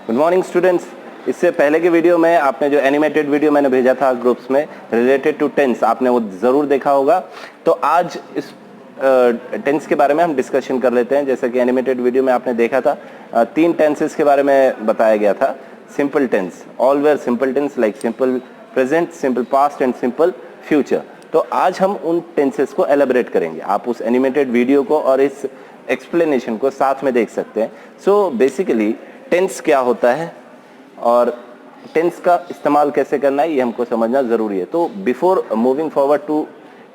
Good morning students. इससे पहले के वीडियो में आपने जो एनिमेटेड वीडियो मैंने भेजा था ग्रुप्स में रिलेटेड टू टेंस, आपने वो ज़रूर देखा होगा। तो आज इस टेंस के बारे में हम डिस्कशन कर लेते हैं। जैसे कि एनिमेटेड वीडियो में आपने देखा था, 3 टेंसेस के बारे में बताया गया था। Simple tense, all where simple tense like simple present, simple past and simple future. तो आज हम उन टेंसेस को एलेबरेट करेंगे। आप उस एनिमेटेड वीडियो को और इस एक्सप्लेनेशन को साथ में देख सकते हैं। सो बेसिकली टेंस क्या होता है और टेंस का इस्तेमाल कैसे करना है, ये हमको समझना ज़रूरी है। तो before moving forward to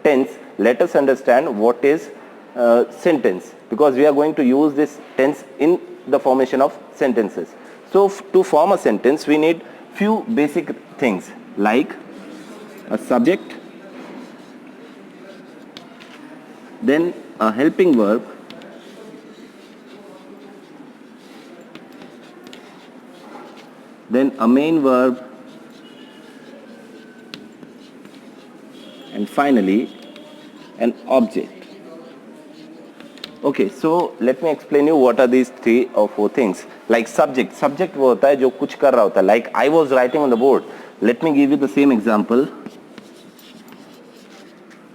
tense, let us understand what is sentence, because we are going to use this tense in the formation of sentences. So to form a sentence we need few basic things like a subject, then a helping verb, then a main verb, and finally an object. Okay, so let me explain you what are these 3 or 4 things. Like subject, subject वो होता है जो कुछ कर रहा होता है. Like I was writing on the board. Let me give you the same example.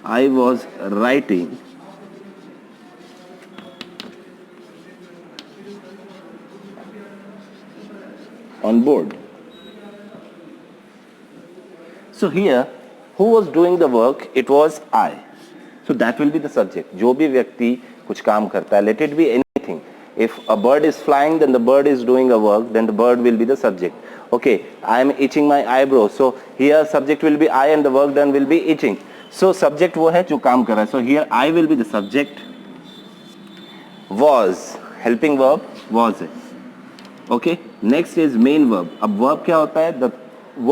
I was writing on board. So here, who was doing the work? It was I. So that will be the subject. जो भी व्यक्ति कुछ काम करता है, let it be anything. If a bird is flying, then the bird is doing a work, then the bird will be the subject. Okay, I am itching my eyebrow. So here subject will be I and the work done will be itching. So subject वो है जो काम कर रहा है. So here I will be the subject. Was, helping verb was है. Okay, next is main verb. अब verb क्या होता है? The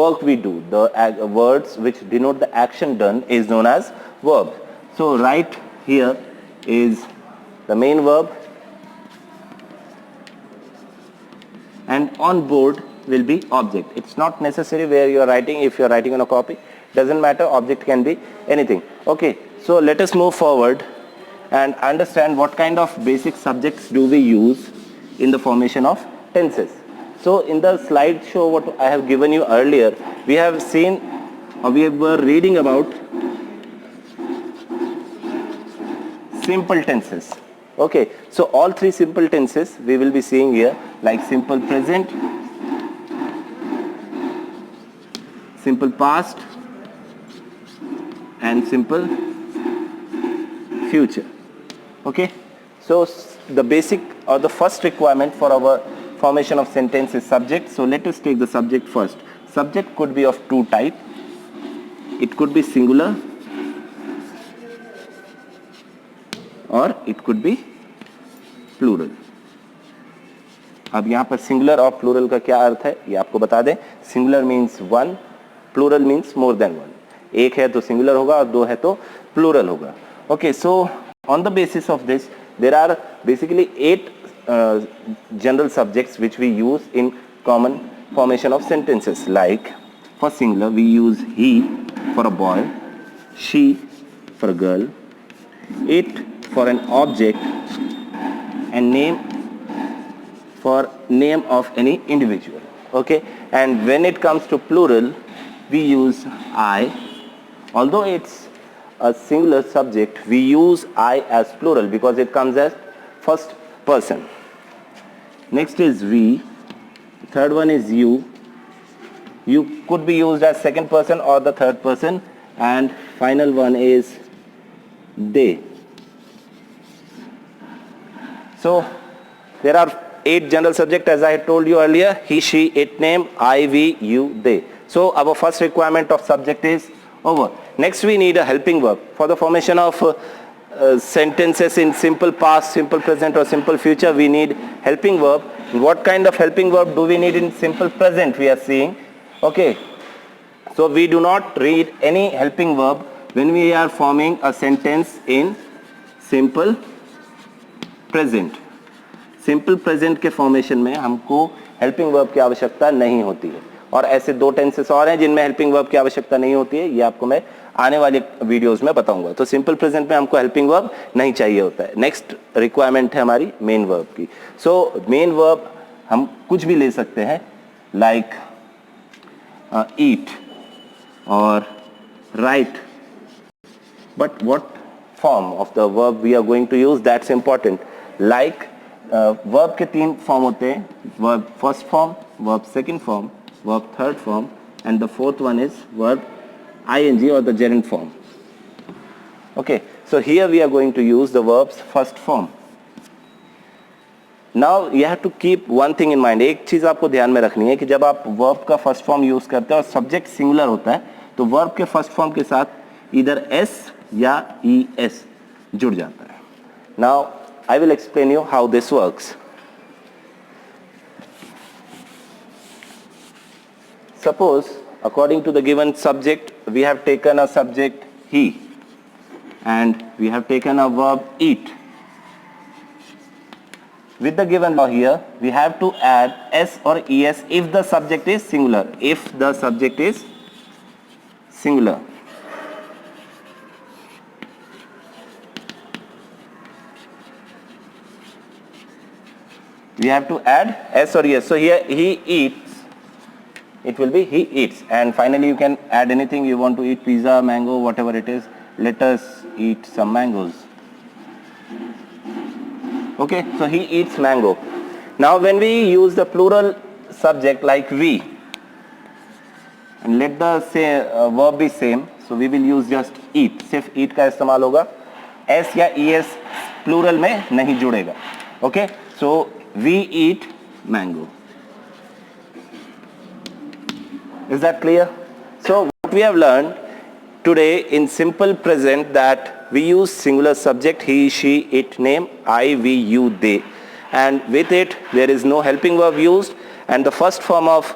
work we do, the words which denote the action done is known as verb. So right here is the main verb, and on board will be object. It's not necessary where you are writing. If you are writing on a copy, doesn't matter, object can be anything. Okay, so let us move forward and understand what kind of basic subjects do we use in the formation of tenses. So in the slideshow what I have given you earlier, we have seen or we were reading about simple tenses. Okay, so all 3 simple tenses we will be seeing here, like simple present, simple past and simple future. Okay, so the basic or the first requirement for our formation of sentence is subject. So let us take the subject first. Subject could be of 2 types. It could be singular or it could be plural. अब यहाँ पर singular और plural का क्या अर्थ है ये आपको बता दें. Singular means one, plural means more than one. एक है तो singular होगा और 2 है तो plural होगा. Okay, so on the basis of this there are basically 8 general subjects which we use in common formation of sentences. Like for singular we use he for a boy, she for a girl, it for an object, and name for name of any individual. Okay, and when it comes to plural we use I. Although it's a singular subject, we use I as plural because it comes as first person. Next is we. Third one is you. You could be used as second person or the third person, and final one is they. So there are 8 general subjects as I had told you earlier: he, she, it, name, I, we, you, they. So our first requirement of subject is over. Next we need a helping verb for the formation of sentences in simple past, simple present or simple future. We need helping verb. What kind of helping verb do we need in simple present? We are seeing. Okay, so we do not read any helping verb when we are forming a sentence in simple present. Simple present के formation में हमको helping verb की आवश्यकता नहीं होती है, और ऐसे 2 टेंसेस और हैं जिनमें हेल्पिंग वर्ब की आवश्यकता नहीं होती है. ये आपको मैं आने वाले वीडियोस में बताऊंगा. तो सिंपल प्रेजेंट में हमको हेल्पिंग वर्ब नहीं चाहिए होता है. नेक्स्ट रिक्वायरमेंट है हमारी मेन वर्ब की. सो मेन वर्ब हम कुछ भी ले सकते हैं, like eat or write, but what form of the verb we are going to use, that's important. Like verb के 3 फॉर्म होते हैं, verb first form, verb second form, verb third form, and the fourth one is verb ing or the gerund form. Okay, so here we are going to use the verb's first form. Now you have to keep one thing in mind. एक चीज आपको ध्यान में रखनी है कि जब आप verb का first form यूज करते हैं और subject singular होता है तो verb के first form के साथ इधर s या es जुड़ जाता है. Now I will explain you how this works. Suppose according to the given subject we have taken a subject he and we have taken a verb eat. With the given law here, we have to add s or es if the subject is singular. If the subject is singular. We have to add s or es. So here he eats. It will be he eats. And finally you can add anything you want to eat, pizza, mango, whatever it is. Let us eat some mangoes. Okay, so he eats mango. Now when we use the plural subject like we, and let the verb be same, so we will use just eat. सिर्फ eat का इस्तेमाल होगा, s या es plural में नहीं जुड़ेगा. Okay, so we eat mango. Is that clear? So what we have learned today in simple present that we use singular subject he, she, it, name, I, we, you, they, and with it there is no helping verb used, and the first form of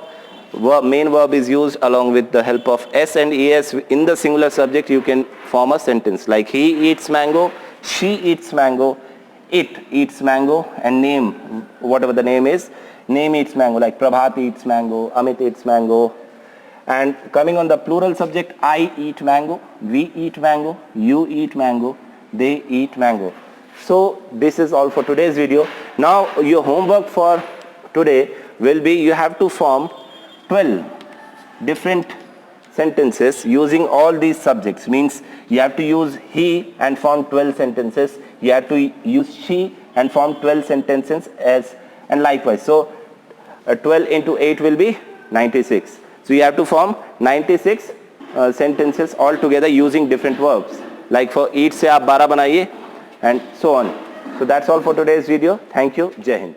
main verb is used along with the help of s and es. In the singular subject you can form a sentence like he eats mango, she eats mango, it eats mango, and name, whatever the name is, name eats mango, like Prabhat eats mango, Amit eats mango. And coming on the plural subject, I eat mango, we eat mango, you eat mango, they eat mango. So this is all for today's video. Now your homework for today will be you have to form 12 different sentences using all these subjects. Means you have to use he and form 12 sentences. You have to use she and form 12 sentences as, and likewise. So 12 into 8 will be 96. So you have to form 96 sentences all together using different verbs. Like for eat से आप 12 बनाइए and so on. So that's all for today's video. Thank you. Jai Hind.